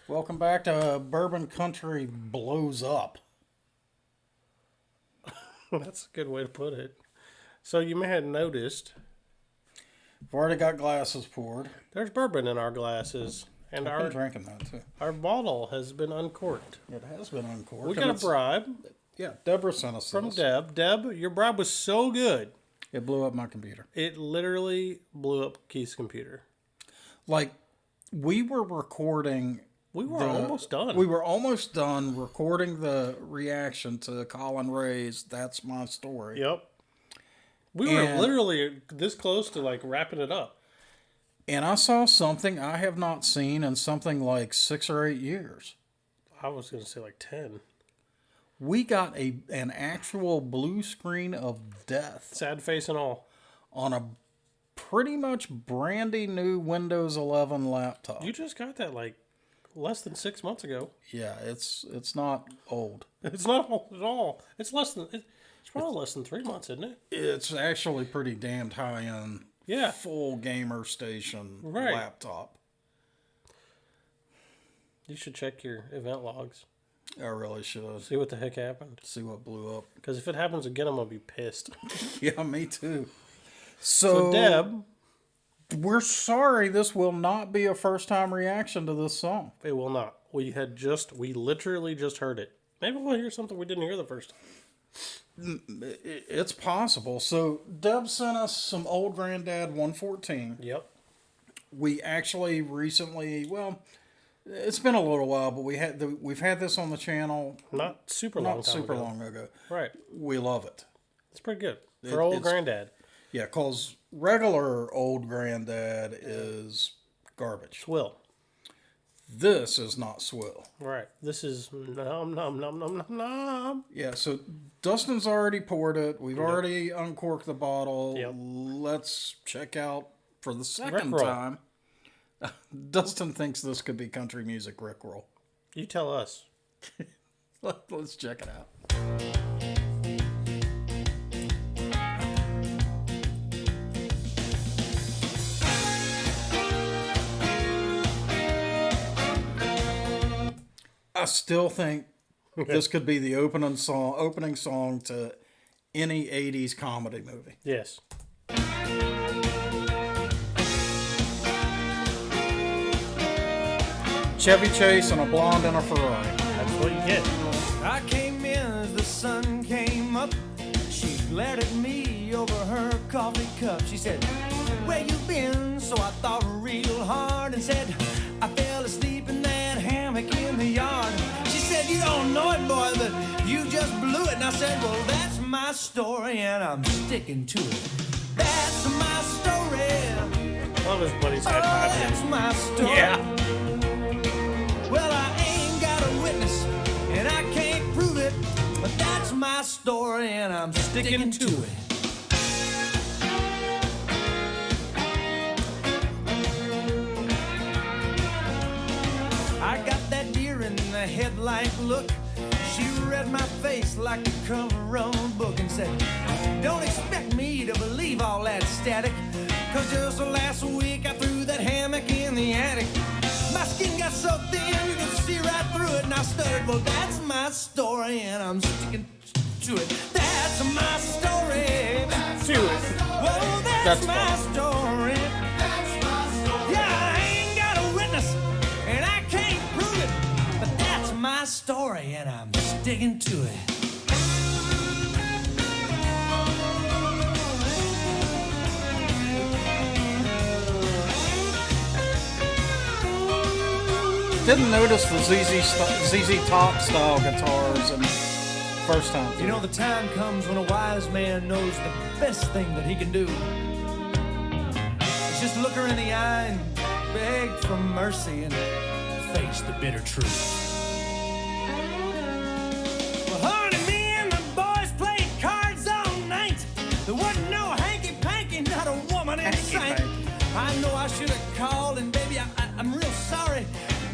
Welcome back to Bourbon Country Blows Up. That's a good way to put it. So you may have noticed We've already got glasses poured. there's bourbon in our glasses, and I've been drinking that too. our bottle has been uncorked. It has been uncorked. We got a bribe Yeah, Deborah sent us from this. Deb. Deb, your bribe was so good, It blew up my computer. it literally blew up Keith's computer. Like, we were recording... We were almost done. We were almost done recording the reaction to Collin Rae's That's My Story. Yep. We were literally this close to like wrapping it up. And I saw something I have not seen in something like 6 or 8 years. I was going to say like 10. We got an actual blue screen of death Sad face and all. on a pretty much brandy new Windows 11 laptop. You just got that like less than 6 months ago. Yeah, it's not old. It's not old at all. It's probably less than 3 months, isn't it? It's actually pretty damned high-end, Yeah. full gamer station Right. laptop. You should check your event logs. I really should See what the heck happened. see what blew up. Because if it happens again, I'm going to be pissed. Yeah, me too. So, Deb, we're sorry this will not be a first-time reaction to this song. it will not. We literally just heard it. Maybe we'll hear something we didn't hear the first time. It's possible. So Deb sent us some Old Grandad 114. Yep. We actually recently, well, it's been a little while, but we've had this on the channel Not super long not time super ago. long ago. Right. We love it. It's pretty good. For Old Grandad. Yeah, because regular Old Grandad is garbage. Swill. This is not swill. Right. This is nom nom nom nom nom nom. Yeah, so Dustin's already poured it. We've already uncorked the bottle. Yep. Let's check out for the second Rickroll. time. Dustin thinks this could be country music Rickroll. You tell us. Let's check it out. I still think this could be the opening song to any 80s comedy movie. Yes. Chevy Chase and a blonde in a Ferrari. That's what you get. I came in as the sun came up. She glared at me over her coffee cup. She said, "Where you been?" So I thought real hard and said, "I fell asleep in that hammock in the yard." She said, "You don't know it, boy, but you just blew it." And I said, "Well, that's my story and I'm sticking to it. That's my story. Love his buddy's high Oh, five that's him. my story." Yeah. Well, I ain't got a witness, and I can't prove it, but that's my story, and I'm sticking to it. I got that deer in the headlight look. She read my face like the cover of a book and said, "Don't expect me to believe all that static, 'cause just last week I threw that hammock in the attic. My skin got so thin you could see right through it." And I stuttered, "Well, that's my story, and I'm sticking to it. That's my story. To it. Whoa, That's my story. Yeah, I ain't got a witness, and I can't prove it, but that's my story, and I'm sticking to it." Didn't notice the ZZ Top style guitars and first time. You know, the time comes when a wise man knows the best thing that he can do is just look her in the eye and beg for mercy and face the bitter truth. Well, honey, me and the boys played cards all night. There wasn't no hanky-panky, not a woman in sight. I know I should have called, and baby, I'm real sorry.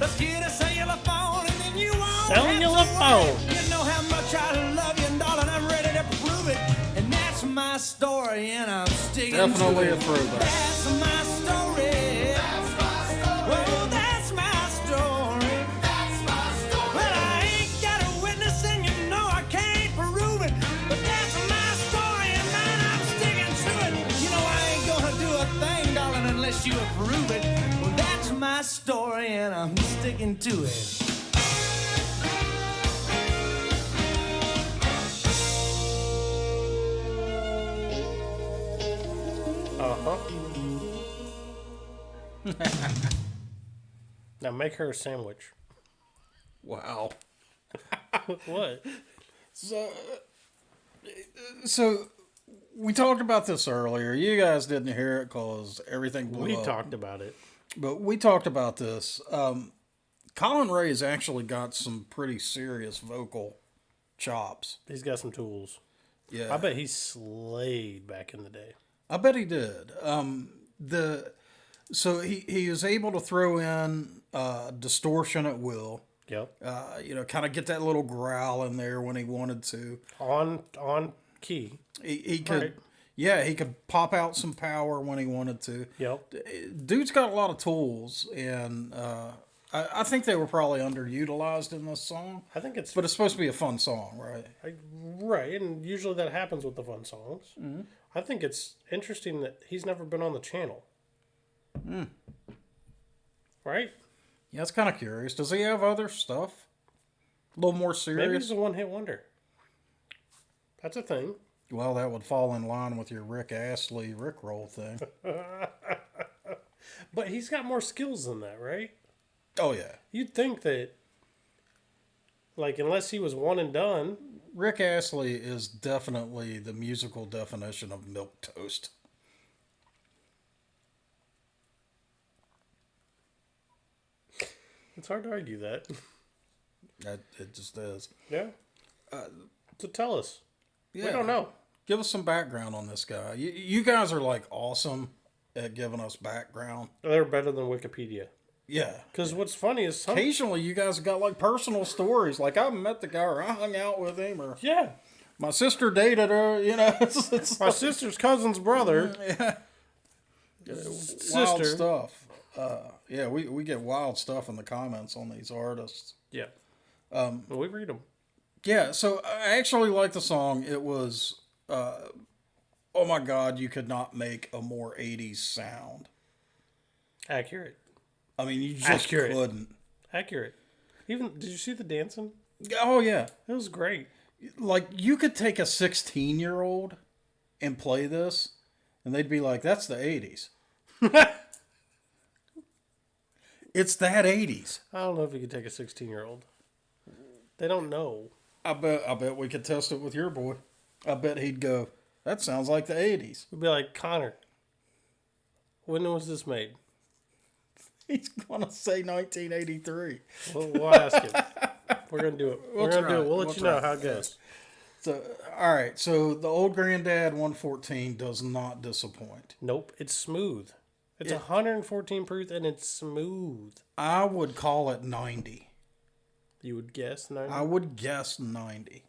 Let's get a cellular phone, and then you won't Cellular have to worry. phone. You know how much I love you, and darling, I'm ready to prove it. And that's my story, and I'm sticking Definitely to a it. throwback. That's my story. Well, that's my story. and I'm sticking to it. Now make her a sandwich. Wow. What? So we talked about this earlier. You guys didn't hear it because everything blew We up. talked about it. But we talked about this. Collin Rae has actually got some pretty serious vocal chops. He's got some tools. Yeah, I bet he slayed back in the day. I bet he did. So he is able to throw in distortion at will. Yep. Kind of get that little growl in there when he wanted to. On key. He could, Right. yeah, he could pop out some power when he wanted to. Yep. Dude's got a lot of tools, and I think they were probably underutilized in this song. I think it's But it's supposed to be a fun song, right? right, and usually that happens with the fun songs. Mm-hmm. I think it's interesting that he's never been on the channel. Right? Yeah, it's kind of curious. Does he have other stuff? A little more Maybe serious? he's a one-hit wonder. That's a thing. Well, that would fall in line with your Rick Astley Rickroll thing. But he's got more skills than that, right? Oh, yeah. You'd think that, like, unless he was one and done. Rick Astley is definitely the musical definition of milquetoast. It's hard to argue that. It just is. Yeah. So tell us. Yeah. We don't know. Give us some background on this guy. You guys are like awesome at giving us background. They're better than Wikipedia. Yeah. Because what's funny is some. Occasionally you guys have got like personal stories. Like I met the guy or I hung out with him or Yeah. my sister dated her. It's My sister's cousin's brother. wild stuff. Yeah, we get wild stuff in the comments on these artists. Yeah. We read them. Yeah, so I actually like the song. It was, oh my God, you could not make a more 80s sound. Accurate. I mean, you just Accurate. couldn't. Accurate. Even, did you see the dancing? Oh, yeah. It was great. Like, you could take a 16-year-old and play this, and they'd be like, that's the 80s. It's that 80s. I don't know if you could take a 16-year-old. They don't know. I bet we could test it with your boy. I bet he'd go, that sounds like the 80s. We'd be like, Connor, when was this made? He's going to say 1983. We'll ask him. We're going to do it. We're going to do it. We'll let you know try. how it goes. So, all right. So the Old Grandad 114 does not disappoint. Nope. It's smooth. It's 114 proof and it's smooth. I would call it 90. You would guess? 90? I would guess 90.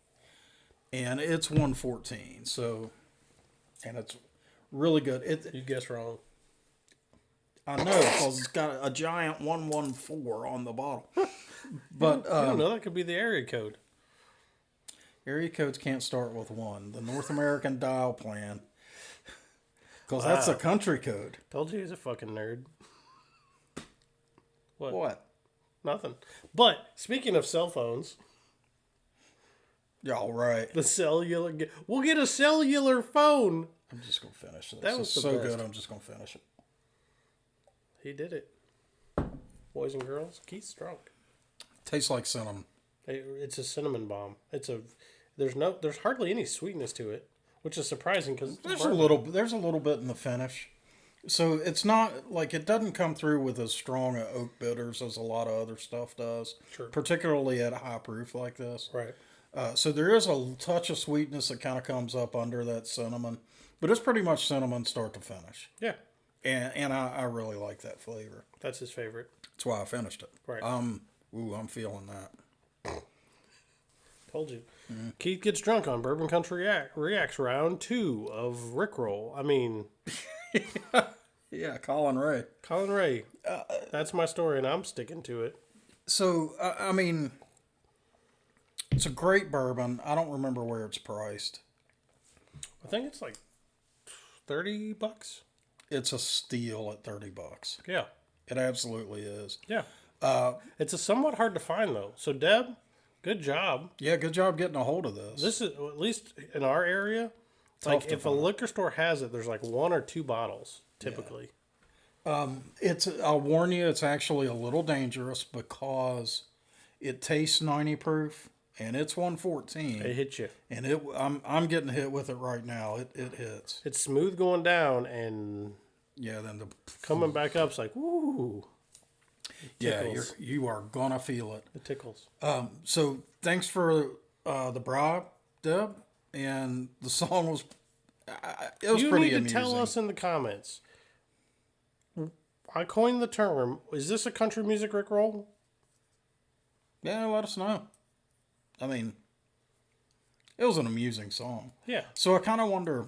And it's 114. So, and it's really good. You guess wrong. I know because it's got a giant 114 on the bottle. But You don't know. That could be the area code. area codes can't start with 1. The North American dial plan. Because that's a country code. Told you he's a fucking nerd. What? Nothing. But speaking of cell phones, Y'all right. the cellular. We'll get a cellular phone. I'm just going to finish this. That was It's the so best. good, I'm just going to finish it. He did it. Boys and girls, Keith's drunk. Tastes like cinnamon. It's a cinnamon bomb. There's hardly any sweetness to it, which is surprising because There's a little bit in the finish. So it's not like it doesn't come through with as strong a oak bitters as a lot of other stuff does. Sure. Particularly at a high proof like this. Right. So there is a touch of sweetness that kind of comes up under that cinnamon, but it's pretty much cinnamon start to finish. Yeah, And I really like that flavor. that's his favorite. That's why I finished it. Right. I'm feeling that. Told you. Keith gets drunk on Bourbon Country Reacts round 2 of Rickroll. I mean, Yeah, Collin Rae. Collin Rae. That's my story, and I'm sticking to it. So, I mean, it's a great bourbon. I don't remember where it's priced. I think it's like $30. It's a steal at $30. Yeah. It absolutely is. Yeah. It's a somewhat hard to find though. So Deb, good job. Yeah, good job getting a hold of this. This is at least in our area. Tough Like to if a find. liquor store has it, there's like 1 or 2 bottles typically. I'll warn you, it's actually a little dangerous because it tastes 90 proof and it's 114. It hits you. And I'm getting hit with it right now. It hits. It's smooth going down and Yeah, then coming back up's like woo. yeah, tickles. you are gonna feel it. It tickles. So thanks for the bribe, Deb, and the song was it was You pretty need to amusing. tell us in the comments. I coined the term. Is this a country music Rickroll? Yeah, let us know. I mean, it was an amusing song. Yeah. So I kind of wonder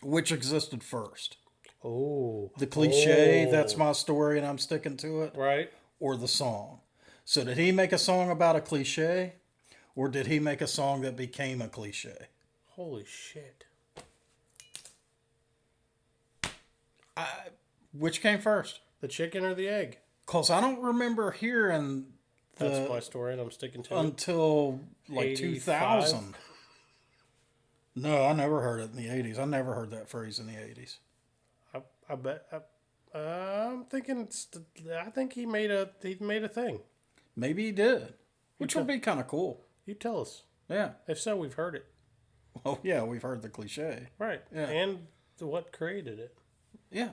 which existed first. Oh. The cliche, Oh. that's my story and I'm sticking to it, Right. or the song. So did he make a song about a cliche, or did he make a song that became a cliche? Holy shit. Which came first? The chicken or the egg? Because I don't remember hearing That's my story and I'm sticking to it. until like 85? 2000. No, I never heard it in the 80s. I never heard that phrase in the 80s. I bet. I'm thinking. I think he made a thing. Maybe he did, which would be kind of cool. You tell us. Yeah. If so, we've heard it. Oh, yeah, we've heard the cliche. Right. Yeah. And what created it. Yeah.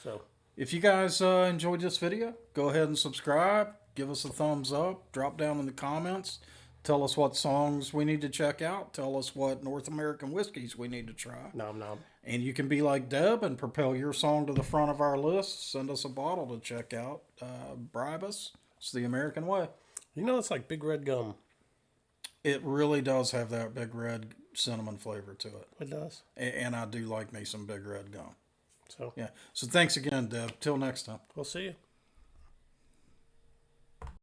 So. If you guys enjoyed this video, go ahead and subscribe. Give us a thumbs up. Drop down in the comments. Tell us what songs we need to check out. Tell us what North American whiskeys we need to try. Nom nom. And you can be like Deb and propel your song to the front of our list. Send us a bottle to check out. Bribe us. It's the American way. You know, it's like Big Red Gum. It really does have that Big Red cinnamon flavor to it. It does. And I do like me some Big Red gum. So, Yeah. So thanks again, Deb. Till next time. we'll see you.